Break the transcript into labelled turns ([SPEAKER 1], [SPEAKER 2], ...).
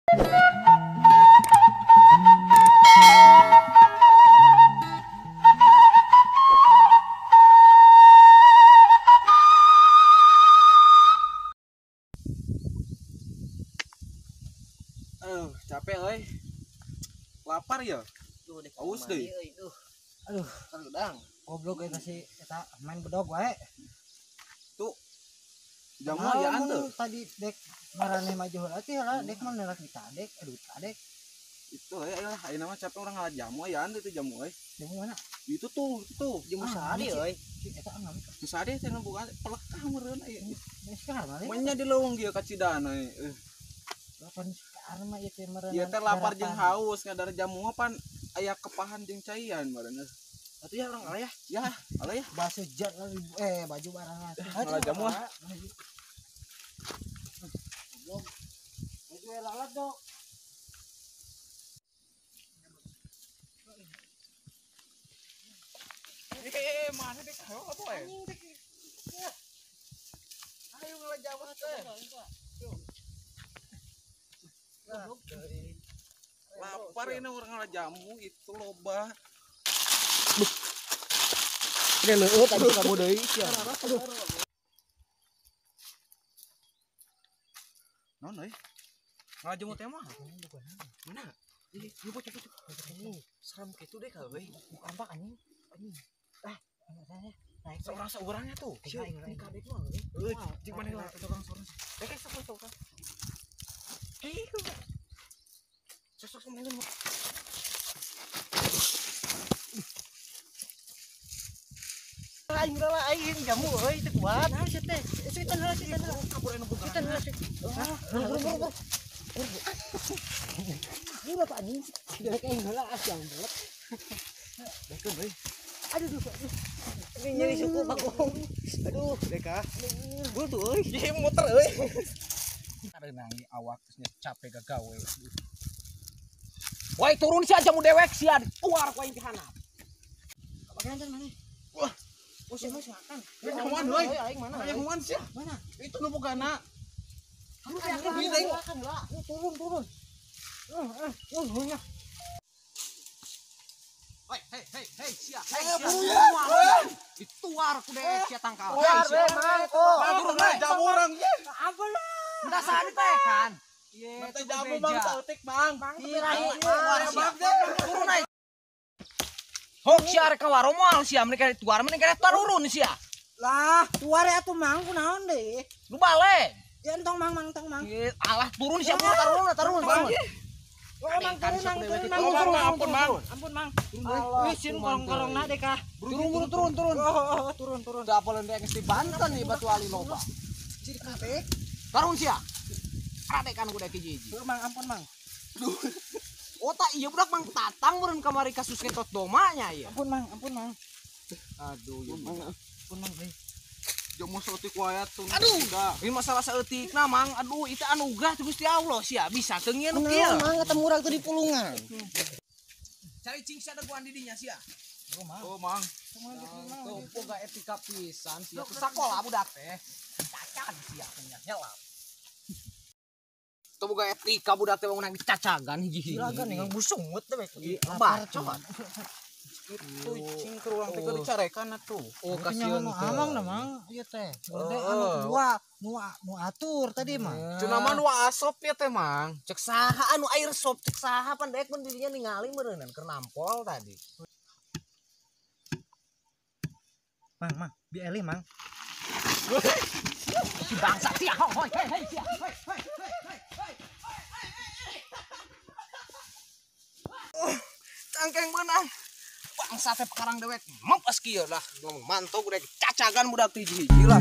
[SPEAKER 1] Capek euy. Lapar ya?
[SPEAKER 2] Duh, dek
[SPEAKER 1] aus deui.
[SPEAKER 2] Aduh, kadang goblok eta si eta main bedog wae.
[SPEAKER 1] Tuh. Jamu ya anteu.
[SPEAKER 2] Tadi dek marane maju heula teh lah dek mah nerak ditadek, aduh tadek.
[SPEAKER 1] Itu ayolah, ayeuna mah capek urang ngalat jamu ya anteu teh jamu euy.
[SPEAKER 2] Jamu mana?
[SPEAKER 1] Itu tuh.
[SPEAKER 2] Jamu sari euy. Eta ngam.
[SPEAKER 1] Geus ade teh buka pelekah meureun aya.
[SPEAKER 2] Geus sekarang mah.
[SPEAKER 1] Mainnya di leuweung ieu ka Cidana.
[SPEAKER 2] Lapan sekarang mah ieu teh meureun.
[SPEAKER 1] Ieu teh lapar jeung haus ngadar jamu mah pan aya kepahan jeung caian meureun.
[SPEAKER 2] Atuh ya orang ala ya.
[SPEAKER 1] Ya, ala ya.
[SPEAKER 2] Baso jet baju barangan.
[SPEAKER 1] Ala jamu ah.
[SPEAKER 2] Baju lalat dok.
[SPEAKER 1] Mana dek hayo apa we? Ayo ngelajawas teh. Lapar ini orang ngelajamu itu loba.
[SPEAKER 2] Udah leueut tadi kamu deui sia.
[SPEAKER 1] Naon euy? Ngelajamu teh mah? Mana?
[SPEAKER 2] Ih, coba.
[SPEAKER 1] Serem kitu deh ka euy.
[SPEAKER 2] Bukan Pak anjing. Naik
[SPEAKER 1] Seorang seorangnya tuh.
[SPEAKER 2] ini kadek mah
[SPEAKER 1] Euy, jeung maneh lah tukang sorang. Sok. Hei. Sok maneh mah.
[SPEAKER 2] Aing jamu euy teh kuat. Nah, sia teh. Sitan heula.
[SPEAKER 1] Kabur anu bukan.
[SPEAKER 2] Buru. Ini Pak anjing. Dek aing heula asiang belet.
[SPEAKER 1] Dekeun euy.
[SPEAKER 2] Aduh. Ini nyeri suku bagong. Aduh,
[SPEAKER 1] Deka.
[SPEAKER 2] bul tuh euy.
[SPEAKER 1] Ieu muter euy. Areunang awak geus capek gagawe.
[SPEAKER 2] Woi turun sia jamu dewek sia. Tuar ku aing teh handap. Bagian mana?
[SPEAKER 1] Wah.
[SPEAKER 2] Oh, sia siakan.
[SPEAKER 1] Human euy.
[SPEAKER 2] Aing mana?
[SPEAKER 1] Aya human sia.
[SPEAKER 2] Mana?
[SPEAKER 1] Itu nu bogana.
[SPEAKER 2] Kamu silakan lah. Turun. Nya.
[SPEAKER 1] Hei, sia.
[SPEAKER 2] Dituar ku dewek sia tangkal.
[SPEAKER 1] Tuar we, Mang. Turun we jamu urang ye.
[SPEAKER 2] Apa lah? Udah sani teh kan.
[SPEAKER 1] Ieu teh jamu Mang sautik, Mang.
[SPEAKER 2] Turun aja. Hok sia arek ka warung moal sia mereka dituar mereka turun sia.
[SPEAKER 3] Lah, tuare atuh Mang kunaon deui?
[SPEAKER 2] Lu balik.
[SPEAKER 3] Ya entong Mang.
[SPEAKER 2] Alah turun sia turun.
[SPEAKER 3] Oh, Mang turun.
[SPEAKER 1] Ampun, Mang.
[SPEAKER 3] Ampun, Mang.
[SPEAKER 2] Wisin korong-korongna deh kah.
[SPEAKER 3] Turun. Oh, turun.
[SPEAKER 2] Da apalan dek geus di Banten nih batu ali loba.
[SPEAKER 3] Ciri kabeh.
[SPEAKER 2] Tarun sia. Ade kan kuda hiji.
[SPEAKER 3] Mang, ampun, Mang.
[SPEAKER 2] Oh tak iya budak Mang Tatang meureun kamari kasus ketot domanya ieu.
[SPEAKER 3] Ampun, Mang.
[SPEAKER 2] Aduh, ya
[SPEAKER 3] Ampun, Mang.
[SPEAKER 1] Jamu sautik wae tuh.
[SPEAKER 2] Aduh, ini masalah saeutikna Mang. Aduh, itu anugerah ti Gusti Allah sia bisa teu ngieun kieu.
[SPEAKER 3] Mang ketemu urang teh di pulungan.
[SPEAKER 2] Cari cing sadeguan di dinya sia.
[SPEAKER 1] Oh, Mang.
[SPEAKER 2] Tuh boga etika pisan sia. Teu sakola budak teh. Cacagan sia nya helap. Tuh boga etika budak teh nang cacagan hiji-hiji.
[SPEAKER 3] Silagan yang busungut teh
[SPEAKER 2] Bacot.
[SPEAKER 1] Itu cing ke urang teh dicarekan atuh.
[SPEAKER 2] Oh,
[SPEAKER 3] kasihan amang na Mang ieu teh. Gede anu nu atur tadi mah.
[SPEAKER 1] Cenah mah nu asop ya teh, Mang.
[SPEAKER 2] Cek saha anu air sop cek saha pan daek mun dirinya ningali meureunnan keur nampol tadi.
[SPEAKER 3] Mang, bi Eli, Mang.
[SPEAKER 2] Si bangsa sia hoi hei sia.
[SPEAKER 1] Cangkeng beunang.
[SPEAKER 2] Bangsa teh pekarang dewek mempes kieu lah. Mantau budak cacagan budak hiji-hiji lah.